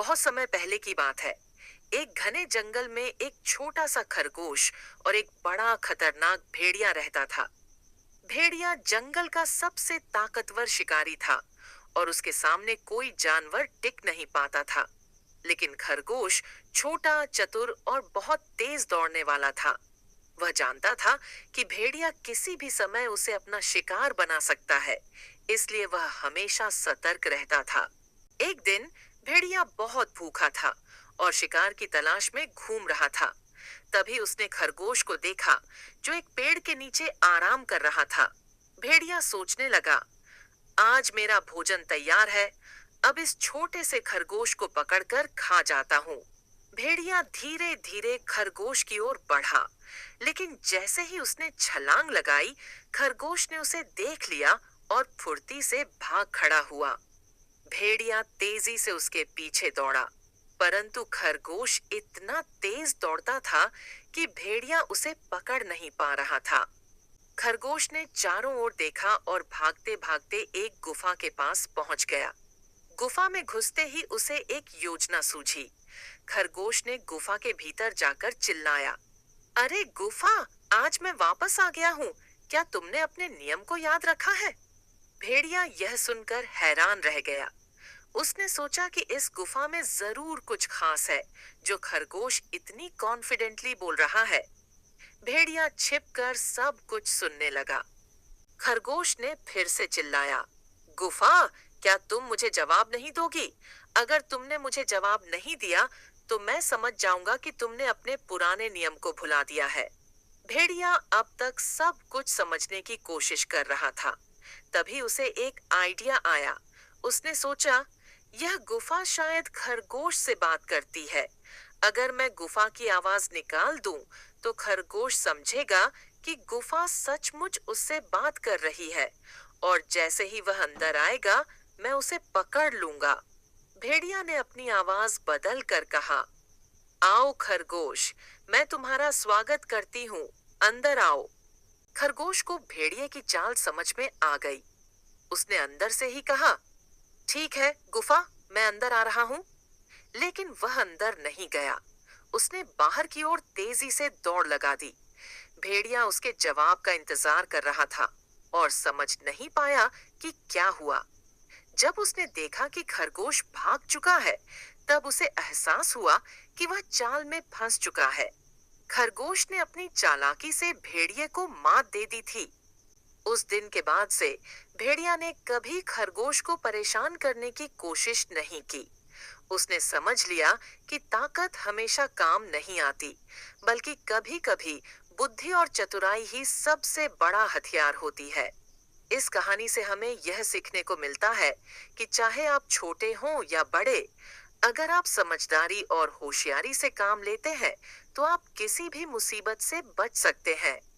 बहुत समय पहले की बात है। एक घने जंगल में एक छोटा सा खरगोश और एक बड़ा खतरनाक भेड़िया रहता था। भेड़िया जंगल का सबसे ताकतवर शिकारी था और उसके सामने कोई जानवर टिक नहीं पाता था। लेकिन खरगोश छोटा, चतुर और बहुत तेज दौड़ने वाला था। वह जानता था कि भेड़िया किसी भी समय उसे अपना शिकार बना सकता है, इसलिए वह हमेशा सतर्क रहता था। एक दिन भेड़िया बहुत भूखा था और शिकार की तलाश में घूम रहा था। तभी उसने खरगोश को देखा, जो एक पेड़ के नीचे आराम कर रहा था। भेड़िया सोचने लगा, आज मेरा भोजन तैयार है। अब इस छोटे से खरगोश को पकड़कर खा जाता हूँ। भेड़िया धीरे धीरे खरगोश की ओर बढ़ा, लेकिन जैसे ही उसने छलांग लगाई, खरगोश ने उसे देख लिया और फुर्ती से भाग खड़ा हुआ। भेड़िया तेजी से उसके पीछे दौड़ा, परंतु खरगोश इतना तेज दौड़ता था कि भेड़िया उसे पकड़ नहीं पा रहा था। खरगोश ने चारों ओर देखा और भागते भागते एक गुफा के पास पहुंच गया। गुफा में घुसते ही उसे एक योजना सूझी। खरगोश ने गुफा के भीतर जाकर चिल्लाया, अरे गुफा, आज मैं वापस आ गया हूँ। क्या तुमने अपने नियम को याद रखा है? भेड़िया यह सुनकर हैरान रह गया। उसने सोचा कि इस गुफा में जरूर कुछ खास है, जो खरगोश इतनी कॉन्फिडेंटली बोल रहा है। भेड़िया छिपकर सब कुछ सुनने लगा। खरगोश ने फिर से चिल्लाया, गुफा, क्या तुम मुझे जवाब नहीं दोगी? अगर तुमने मुझे जवाब नहीं दिया, तो मैं समझ जाऊंगा कि तुमने अपने पुराने नियम को भुला दिया है। भेड़िया अब तक सब कुछ समझने की कोशिश कर रहा था। तभी उसे एक आइडिया आया। उसने सोचा, यह गुफा शायद खरगोश से बात करती है। अगर मैं गुफा की आवाज निकाल दूं, तो खरगोश समझेगा कि गुफा सचमुच उससे बात कर रही है, और जैसे ही वह अंदर आएगा, मैं उसे पकड़ लूंगा। भेड़िया ने अपनी आवाज बदल कर कहा, आओ खरगोश, मैं तुम्हारा स्वागत करती हूँ, अंदर आओ। खरगोश को भेड़िए की चाल समझ में आ गई। उसने अंदर से ही कहा, ठीक है गुफा, मैं अंदर आ रहा हूँ। लेकिन वह अंदर नहीं गया। उसने बाहर की ओर तेजी से दौड़ लगा दी। भेड़िया उसके जवाब का इंतजार कर रहा था और समझ नहीं पाया कि क्या हुआ। जब उसने देखा कि खरगोश भाग चुका है, तब उसे एहसास हुआ कि वह चाल में फंस चुका है। खरगोश ने अपनी चालाकी से भेड़िए को मात दे दी थी। उस दिन के बाद से भेड़िया ने कभी खरगोश को परेशान करने की कोशिश नहीं की। उसने समझ लिया कि ताकत हमेशा काम नहीं आती, बल्कि कभी-कभी बुद्धि और चतुराई ही सबसे बड़ा हथियार होती है। इस कहानी से हमें यह सीखने को मिलता है कि चाहे आप छोटे हों या बड़े, अगर आप समझदारी और होशियारी से काम लेते हैं, तो आप किसी भी मुसीबत से बच सकते हैं।